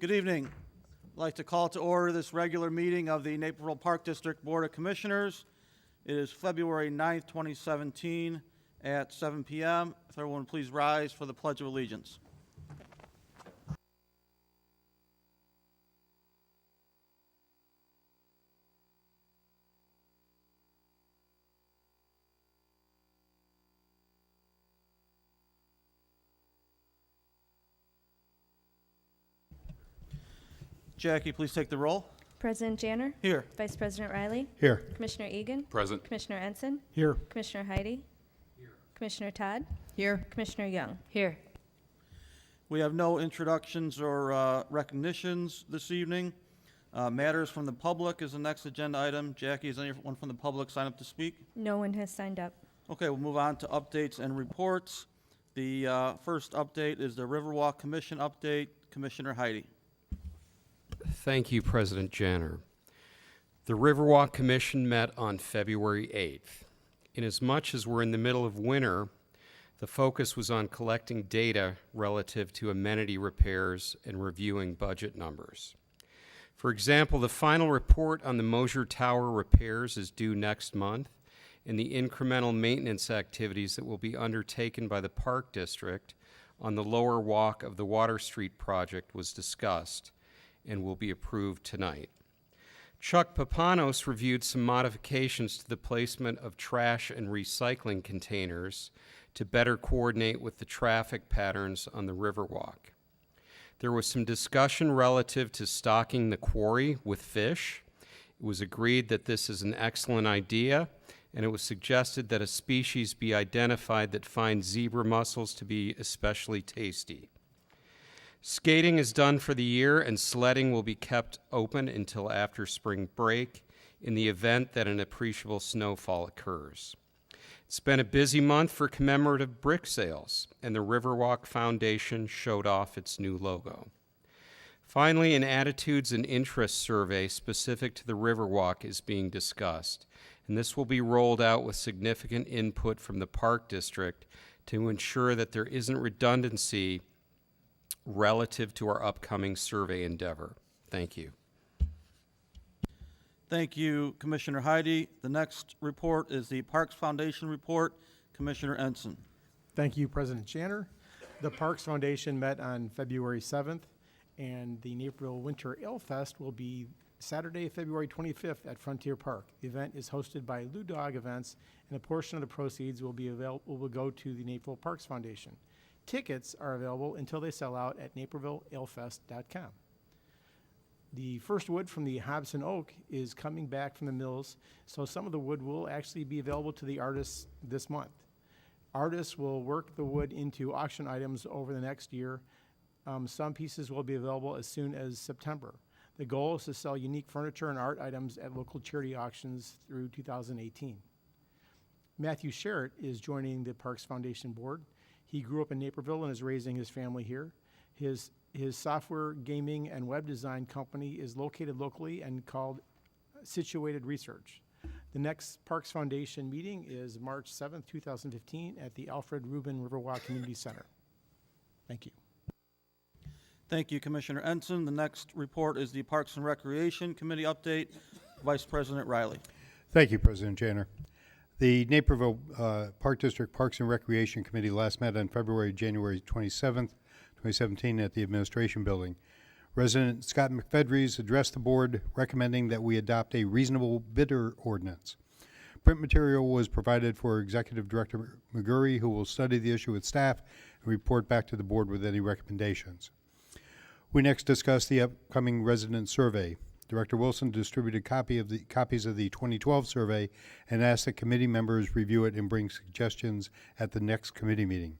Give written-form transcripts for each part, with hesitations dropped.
Good evening. I'd like to call to order this regular meeting of the Naperville Park District Board of Commissioners. It is February 9th, 2017 at 7 p.m. If everyone please rise for the Pledge of Allegiance. Jackie, please take the roll. President Janner? Here. Vice President Riley? Here. Commissioner Egan? Present. Commissioner Ensign? Here. Commissioner Heidi? Here. Commissioner Todd? Here. Commissioner Young? Here. We have no introductions or recognitions this evening. Matters from the public is the next agenda item. Jackie, is anyone from the public sign up to speak? No one has signed up. Okay, we'll move on to updates and reports. The first update is the Riverwalk Commission update. Commissioner Heidi. Thank you, President Janner. The Riverwalk Commission met on February 8th. Inasmuch as we're in the middle of winter, the focus was on collecting data relative to amenity repairs and reviewing budget numbers. For example, the final report on the Moser Tower repairs is due next month, and the incremental maintenance activities that will be undertaken by the Park District on the lower walk of the Water Street project was discussed and will be approved tonight. Chuck Papanos reviewed some modifications to the placement of trash and recycling containers to better coordinate with the traffic patterns on the Riverwalk. There was some discussion relative to stocking the quarry with fish. It was agreed that this is an excellent idea, and it was suggested that a species be identified that finds zebra mussels to be especially tasty. Skating is done for the year, and sledding will be kept open until after spring break in the event that an appreciable snowfall occurs. It's been a busy month for commemorative brick sales, and the Riverwalk Foundation showed off its new logo. Finally, an attitudes and interests survey specific to the Riverwalk is being discussed, and this will be rolled out with significant input from the Park District to ensure that there isn't redundancy relative to our upcoming survey endeavor. Thank you. Thank you, Commissioner Heidi. The next report is the Parks Foundation report. Commissioner Ensign. Thank you, President Janner. The Parks Foundation met on February 7th, and the Naperville Winter Ale Fest will be Saturday, February 25th at Frontier Park. The event is hosted by Lou Dog Events, and a portion of the proceeds will go to the Naperville Parks Foundation. Tickets are available until they sell out at napervillealefest.com. The first wood from the Hobson Oak is coming back from the mills, so some of the wood will actually be available to the artists this month. Artists will work the wood into auction items over the next year. Some pieces will be available as soon as September. The goal is to sell unique furniture and art items at local charity auctions through 2018. Matthew Sherritt is joining the Parks Foundation board. He grew up in Naperville and is raising his family here. His software, gaming, and web design company is located locally and called Situated Research. The next Parks Foundation meeting is March 7th, 2015 at the Alfred Rubin Riverwalk Community Center. Thank you. Thank you, Commissioner Ensign. The next report is the Parks and Recreation Committee update. Vice President Riley. Thank you, President Janner. The Naperville Park District Parks and Recreation Committee last met on January 27th, 2017 at the Administration Building. Resident Scott McFedries addressed the board recommending that we adopt a reasonable bidder ordinance. Print material was provided for Executive Director McGurry, who will study the issue with staff and report back to the board with any recommendations. We next discussed the upcoming resident survey. Director Wilson distributed copies of the 2012 survey and asked that committee members review it and bring suggestions at the next committee meeting.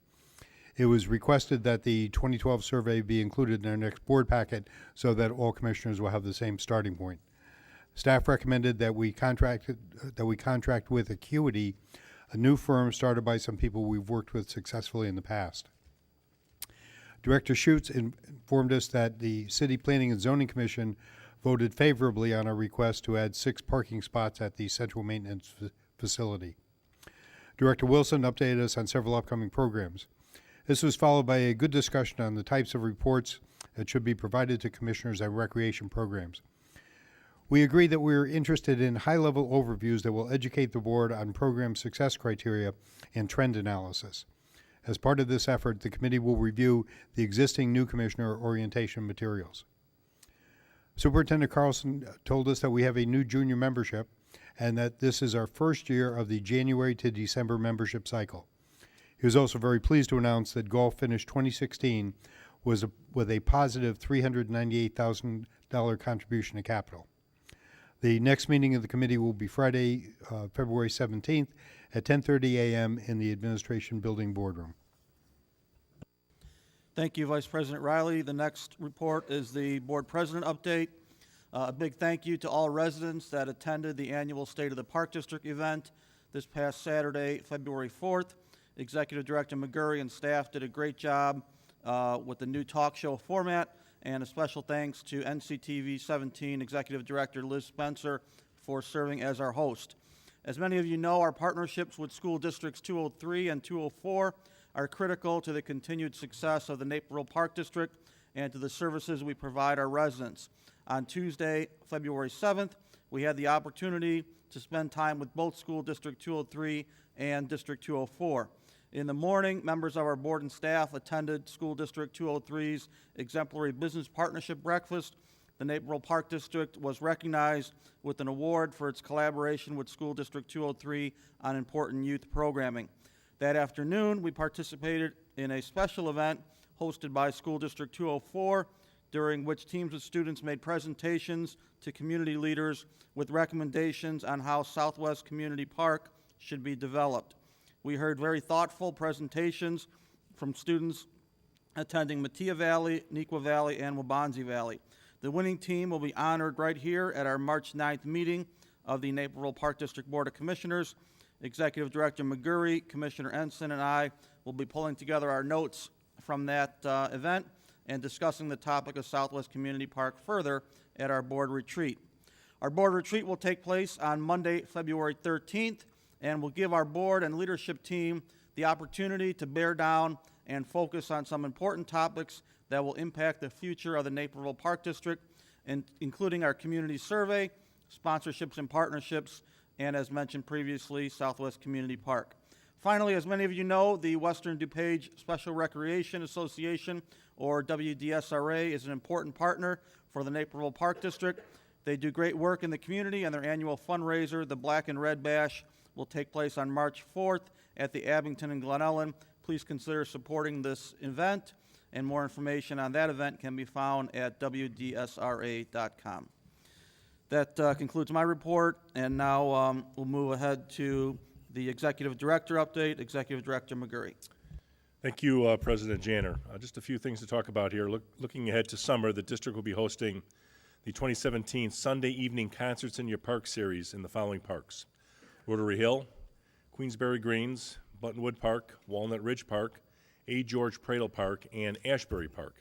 It was requested that the 2012 survey be included in our next board packet so that all commissioners will have the same starting point. Staff recommended that we contract with Acuity, a new firm started by some people we've worked with successfully in the past. Director Schutz informed us that the City Planning and Zoning Commission voted favorably on our request to add 6 parking spots at the central maintenance facility. Director Wilson updated us on several upcoming programs. This was followed by a good discussion on the types of reports that should be provided to commissioners on recreation programs. We agree that we are interested in high-level overviews that will educate the board on program success criteria and trend analysis. As part of this effort, the committee will review the existing new commissioner orientation materials. Superintendent Carlson told us that we have a new junior membership and that this is our first year of the January to December membership cycle. He was also very pleased to announce that golf finished 2016 with a positive $398,000 contribution to capital. The next meeting of the committee will be Friday, February 17th at 10:30 a.m. in the Administration Building Boardroom. Thank you, Vice President Riley. The next report is the Board President update. A big thank you to all residents that attended the annual State of the Park District event this past Saturday, February 4th. Executive Director McGurry and staff did a great job with the new talk show format, and a special thanks to NCTV 17 Executive Director Liz Spencer for serving as our host. As many of you know, our partnerships with School Districts 203 and 204 are critical to the continued success of the Naperville Park District and to the services we provide our residents. On Tuesday, February 7th, we had the opportunity to spend time with both School District 203 and District 204. In the morning, members of our board and staff attended School District 203's Exemplary Business Partnership Breakfast. The Naperville Park District was recognized with an award for its collaboration with School District 203 on important youth programming. That afternoon, we participated in a special event hosted by School District 204, during which teams of students made presentations to community leaders with recommendations on how Southwest Community Park should be developed. We heard very thoughtful presentations from students attending Mattia Valley, Nequa Valley, and Wabansie Valley. The winning team will be honored right here at our March 9th meeting of the Naperville Park District Board of Commissioners. Executive Director McGurry, Commissioner Ensign, and I will be pulling together our notes from that event and discussing the topic of Southwest Community Park further at our board retreat. Our board retreat will take place on Monday, February 13th, and will give our board and leadership team the opportunity to bear down and focus on some important topics that will impact the future of the Naperville Park District, including our community survey, sponsorships and partnerships, and as mentioned previously, Southwest Community Park. Finally, as many of you know, the Western DuPage Special Recreation Association, or WDSRA, is an important partner for the Naperville Park District. They do great work in the community, and their annual fundraiser, the Black and Red Bash, will take place on March 4th at the Abington and Glen Ellen. Please consider supporting this event, and more information on that event can be found at WDSRA.com. That concludes my report, and now we'll move ahead to the Executive Director update. Executive Director McGurry. Thank you, President Janner. Just a few things to talk about here. Looking ahead to summer, the district will be hosting the 2017 Sunday Evening Concerts in Your Park series in the following parks: Rotary Hill, Queensberry Greens, Buttonwood Park, Walnut Ridge Park, A. George Pradle Park, and Ashbury Park.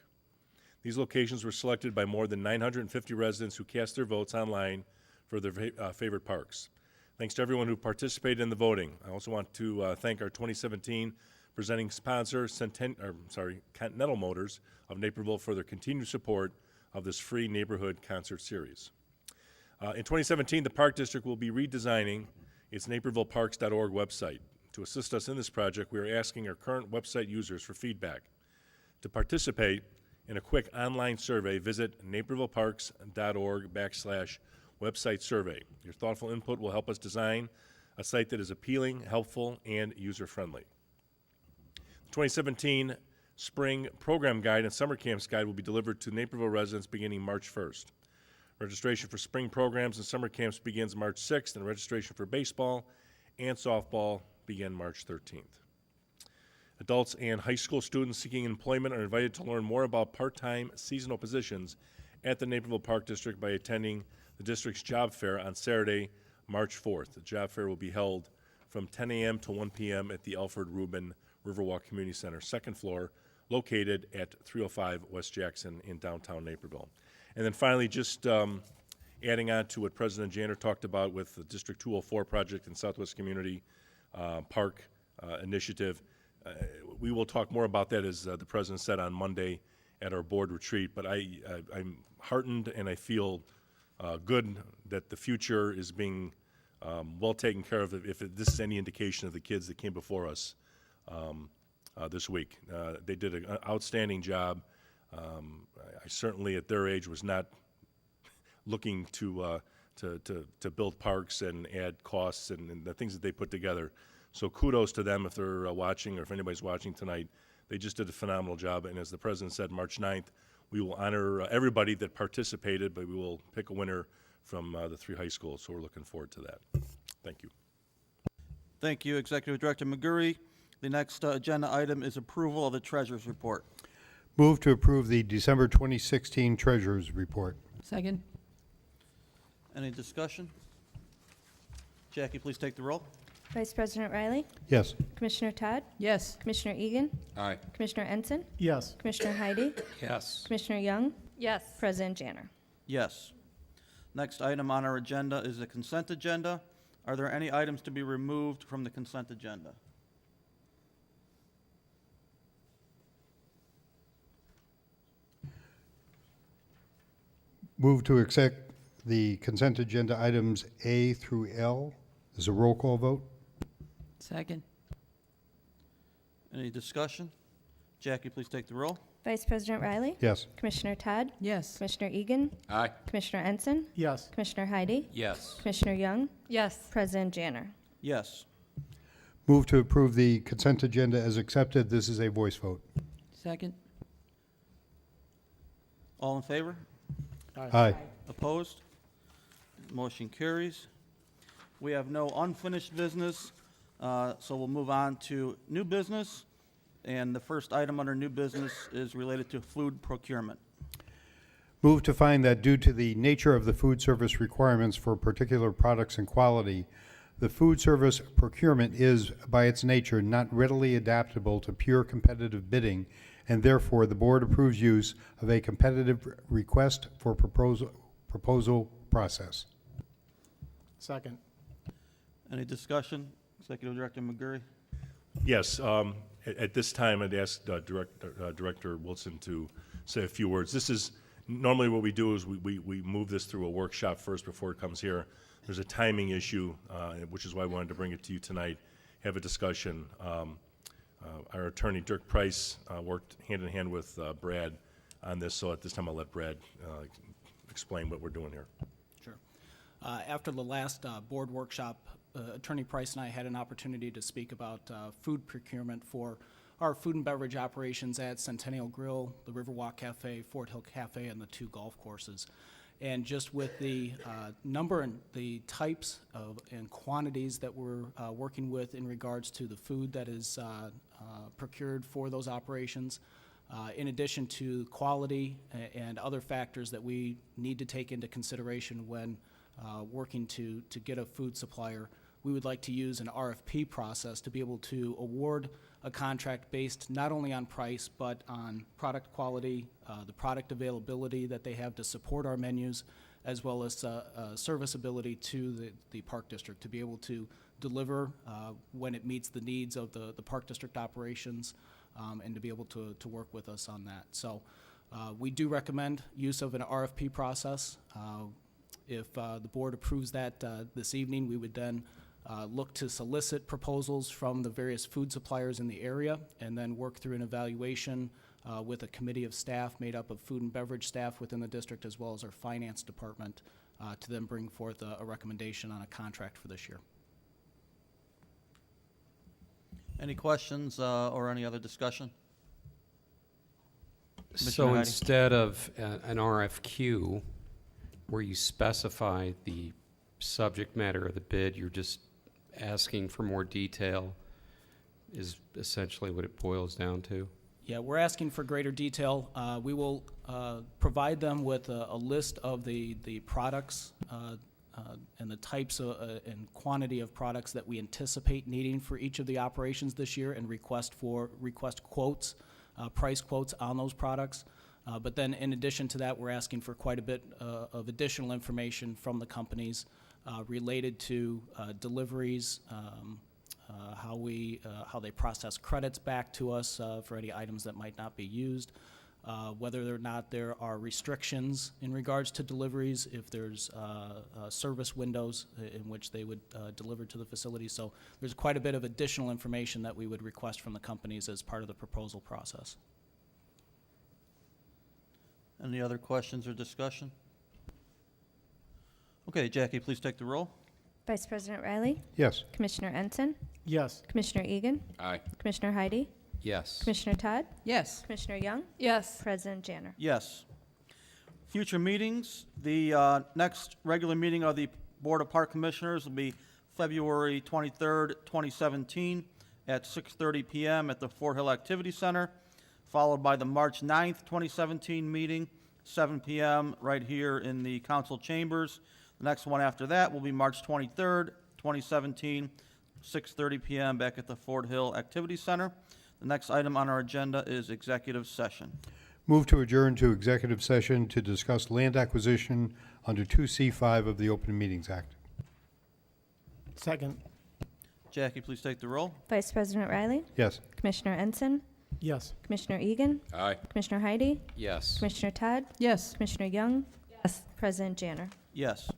These locations were selected by more than 950 residents who cast their votes online for their favorite parks. Thanks to everyone who participated in the voting. I also want to thank our 2017 presenting sponsor, Continental Motors of Naperville, for their continued support of this free neighborhood concert series. In 2017, the Park District will be redesigning its napervilleparks.org website. To assist us in this project, we are asking our current website users for feedback. To participate in a quick online survey, visit napervilleparks.org/website survey. Your thoughtful input will help us design a site that is appealing, helpful, and user-friendly. The 2017 Spring Program Guide and Summer Camps Guide will be delivered to Naperville residents beginning March 1st. Registration for spring programs and summer camps begins March 6th, and registration for baseball and softball begin March 13th. Adults and high school students seeking employment are invited to learn more about part-time seasonal positions at the Naperville Park District by attending the district's job fair on Saturday, March 4th. The job fair will be held from 10 a.m. to 1 p.m. at the Alfred Rubin Riverwalk Community Center, second floor, located at 305 West Jackson in downtown Naperville. And then finally, just adding on to what President Janner talked about with the District 204 project and Southwest Community Park initiative, we will talk more about that, as the president said on Monday at our board retreat. But I'm heartened, and I feel good that the future is being well taken care of, if this is any indication of the kids that came before us this week. They did an outstanding job. I certainly, at their age, was not looking to build parks and add costs and the things that they put together. So kudos to them if they're watching, or if anybody's watching tonight. They just did a phenomenal job. And as the president said, March 9th, we will honor everybody that participated, but we will pick a winner from the 3 high schools. So we're looking forward to that. Thank you. Thank you, Executive Director McGurry. The next agenda item is approval of the treasurer's report. Move to approve the December 2016 Treasurers Report. Second. Any discussion? Jackie, please take the roll. Vice President Riley, Yes. Commissioner Todd, Yes. Commissioner Egan, Aye. Commissioner Ensign, Yes. Commissioner Heidi, Yes. Commissioner Young, Yes. President Janner. Yes. Next item on our agenda is the consent agenda. Are there any items to be removed from the consent agenda? Move to accept the consent agenda items A through L. Is a roll call vote? Second. Any discussion? Jackie, please take the roll. Vice President Riley, Yes. Commissioner Todd, Yes. Commissioner Egan, Aye. Commissioner Ensign, Yes. Commissioner Heidi, Yes. Commissioner Young, Yes. President Janner. Yes. Move to approve the consent agenda as accepted. This is a voice vote. Second. All in favor? Aye. Opposed? Motion carries. We have no unfinished business, so we'll move on to new business. And the first item under new business is related to food procurement. Move to find that due to the nature of the food service requirements for particular products and quality, the food service procurement is, by its nature, not readily adaptable to pure competitive bidding, and therefore the board approves use of a competitive request for proposal process. Second. Any discussion? Executive Director McGurry? Yes, at this time, I'd ask Director Wilson to say a few words. This is, normally what we do is we move this through a workshop first before it comes here. There's a timing issue, which is why I wanted to bring it to you tonight, have a discussion. Our attorney, Dirk Price, worked hand in hand with Brad on this, so at this time I'll let Brad explain what we're doing here. Sure. After the last board workshop, Attorney Price and I had an opportunity to speak about food procurement for our food and beverage operations at Centennial Grill, the Riverwalk Cafe, Fort Hill Cafe, and the 2 golf courses. And just with the number and the types of and quantities that we're working with in regards to the food that is procured for those operations, in addition to quality and other factors that we need to take into consideration when working to get a food supplier, we would like to use an RFP process to be able to award a contract based not only on price but on product quality, the product availability that they have to support our menus, as well as serviceability to the Park District to be able to deliver when it meets the needs of the Park District operations, and to be able to work with us on that. So we do recommend use of an RFP process. If the board approves that this evening, we would then look to solicit proposals from the various food suppliers in the area and then work through an evaluation with a committee of staff made up of food and beverage staff within the district, as well as our finance department, to then bring forth a recommendation on a contract for this year. Any questions or any other discussion? Commissioner So Heidi. instead of an RFQ, where you specify the subject matter of the bid, you're just asking for more detail, is essentially what it boils down to? Yeah, we're asking for greater detail. We will provide them with a list of the products and the types and quantity of products that we anticipate needing for each of the operations this year, and request quotes, price quotes on those products. But then in addition to that, we're asking for quite a bit of additional information from the companies related to deliveries, how they process credits back to us for any items that might not be used, whether or not there are restrictions in regards to deliveries, if there's service windows in which they would deliver to the facility. So there's quite a bit of additional information that we would request from the companies as part of the proposal process. Any other questions or discussion? Okay, Jackie, please take the roll. Vice President Riley, Yes. Commissioner Ensign, Yes. Commissioner Egan, Aye. Commissioner Heidi, Yes. Commissioner Todd, Yes. Commissioner Young, Yes. President Janner. Yes. Future meetings, the next regular meeting of the Board of Park Commissioners will be February 23rd, 2017, at 6:30 p.m. at the Fort Hill Activity Center, followed by the March 9th, 2017 meeting, 7 p.m. right here in the council chambers. The next one after that will be March 23rd, 2017, 6:30 p.m. back at the Fort Hill Activity Center. The next item on our agenda is executive session. Move to adjourn to executive session to discuss land acquisition under 2C5 of the Open Meetings Act. Second. Jackie, please take the roll. Vice President Riley, Yes. Commissioner Ensign, Yes. Commissioner Egan, Aye. Commissioner Heidi, Yes. Commissioner Todd, Yes. Commissioner Young, Yes. President Janner. Yes.